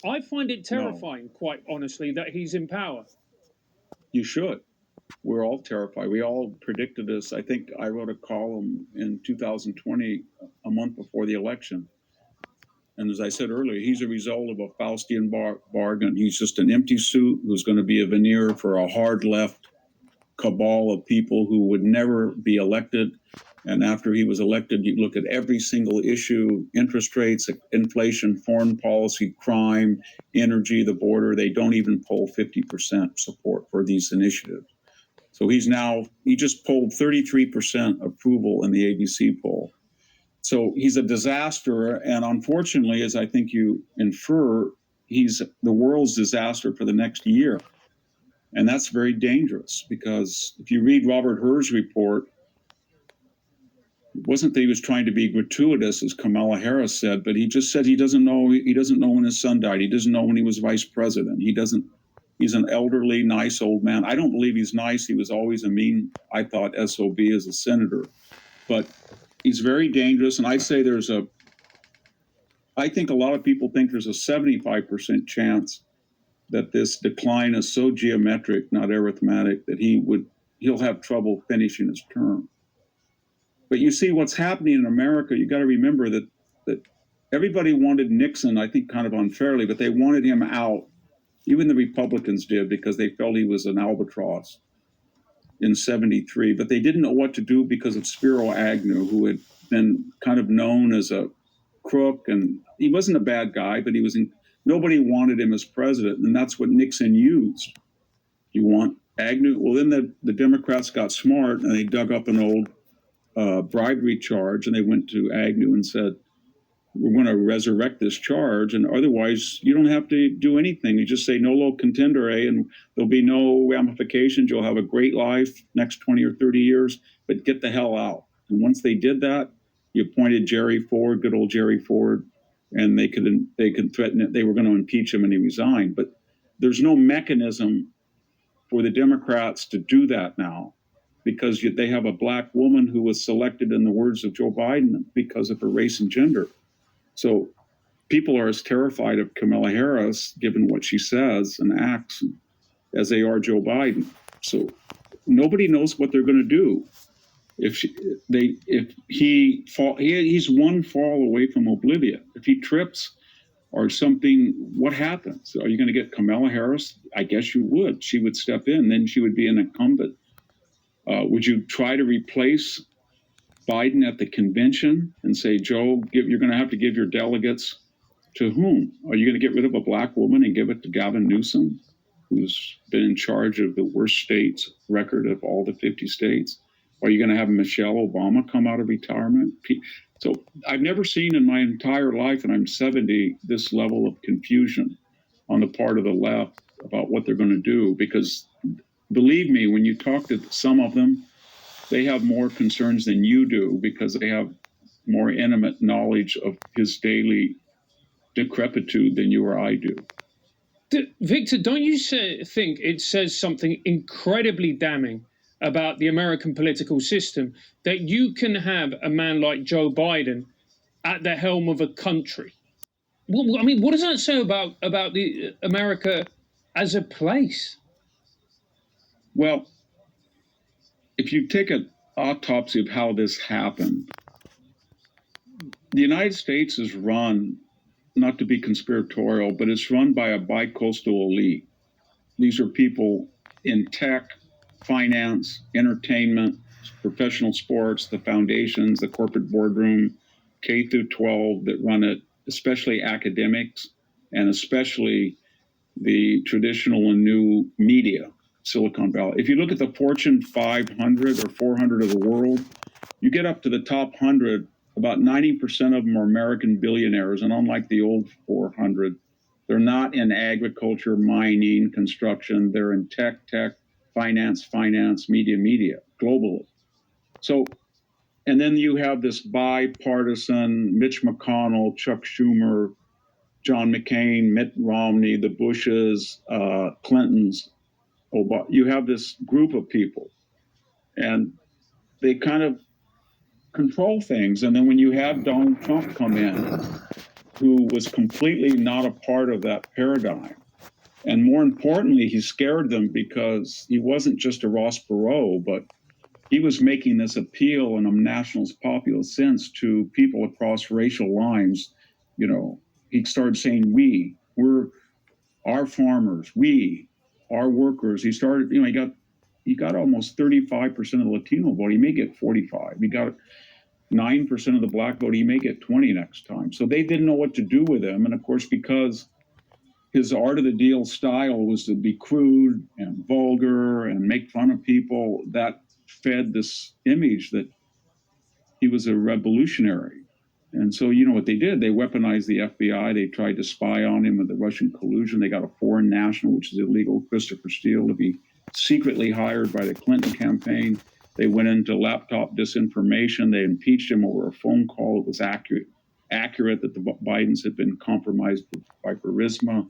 I find it No, terrifying, quite honestly, that he's in power. you should. We're all terrified. We all predicted this. I think I wrote a column in 2020, a month before the election. And as I said earlier, he's a result of a Faustian bargain. He's just an empty suit who's going to be a veneer for a hard left cabal of people who would never be elected. And after he was elected, you look at every single issue: interest rates, inflation, foreign policy, crime, energy, the border. They don't even poll 50% support for these initiatives. So he just polled 33% approval in the ABC poll. So he's a disaster. And unfortunately, as I think you infer, he's the world's disaster for the next year. And that's very dangerous, because if you read Robert Herr's report, it wasn't that he was trying to be gratuitous, as Kamala Harris said, but he just said he doesn't know when his son died. He doesn't know when he was vice president. He's an elderly, nice old man. I don't believe he's nice. He was always a mean, I thought, SOB as a senator. But he's very dangerous. And I think a lot of people think there's a 75% chance that this decline is so geometric, not arithmetic, that he'll have trouble finishing his term. But you see what's happening in America. You got to remember that everybody wanted Nixon, I think kind of unfairly, but they wanted him out. Even the Republicans did, because they felt he was an albatross in 73. But they didn't know what to do because of Spiro Agnew, who had been kind of known as a crook. And he wasn't a bad guy, but nobody wanted him as president. And that's what Nixon used. You want Agnew? Well, then the Democrats got smart, and they dug up an old bribery charge, and they went to Agnew and said, we're going to resurrect this charge, and otherwise you don't have to do anything. You just say nolo contendere, and there'll be no ramifications. You'll have a great life next 20 or 30 years, but get the hell out. And once they did that, you appointed Jerry Ford, good old Jerry Ford, and they could threaten it. They were going to impeach him, and he resigned. But there's no mechanism for the Democrats to do that now, because they have a black woman who was selected, in the words of Joe Biden, because of her race and gender. So people are as terrified of Kamala Harris, given what she says and acts, as they are Joe Biden. So nobody knows what they're going to do. He's one fall away from oblivion. If he trips or something, what happens? Are you going to get Kamala Harris? I guess you would. She would step in, then she would be an incumbent. Would you try to replace Biden at the convention and say, Joe, you're going to have to give your delegates to whom? Are you going to get rid of a black woman and give it to Gavin Newsom, who's been in charge of the worst states record of all the 50 states? Are you going to have Michelle Obama come out of retirement? So I've never seen in my entire life, and I'm 70, this level of confusion on the part of the left about what they're going to do. Because believe me, when you talk to some of them, they have more concerns than you do, because they have more intimate knowledge of his daily decrepitude than you or I do. Victor, don't you think it says something incredibly damning about the American political system that you can have a man like Joe Biden at the helm of a country? Well, I mean, what does that say about the America as a place? Well, if you take an autopsy of how this happened, the United States is run, not to be conspiratorial, but it's run by a bi-coastal elite. These are people in tech, finance, entertainment, professional sports, the foundations, the corporate boardroom, K through 12 that run it, especially academics, and especially the traditional and new media, Silicon Valley. If you look at the Fortune 500 or 400 of the world, you get up to the top 100, about 90% of them are American billionaires. And unlike the old 400, they're not in agriculture, mining, construction. They're in tech, finance, media, globally. So, and then you have this bipartisan Mitch McConnell, Chuck Schumer, John McCain, Mitt Romney, the Bushes, Clintons. You have this group of people, and they kind of control things. And then when you have Donald Trump come in, who was completely not a part of that paradigm. And more importantly, he scared them because he wasn't just a Ross Perot, but he was making this appeal in a nationalist populist sense to people across racial lines. You know, he started saying, we're our farmers, our workers. He started, you know, he got almost 35% of the Latino vote. He may get 45. He got 9% of the black vote. He may get 20 next time. So they didn't know what to do with him. And of course, because his art of the deal style was to be crude and vulgar and make fun of people, that fed this image that he was a revolutionary. And so, you know what they did? They weaponized the FBI. They tried to spy on him with the Russian collusion. They got a foreign national, which is illegal, Christopher Steele, to be secretly hired by the Clinton campaign. They went into laptop disinformation. They impeached him over a phone call. It was accurate that the Bidens had been compromised by Burisma.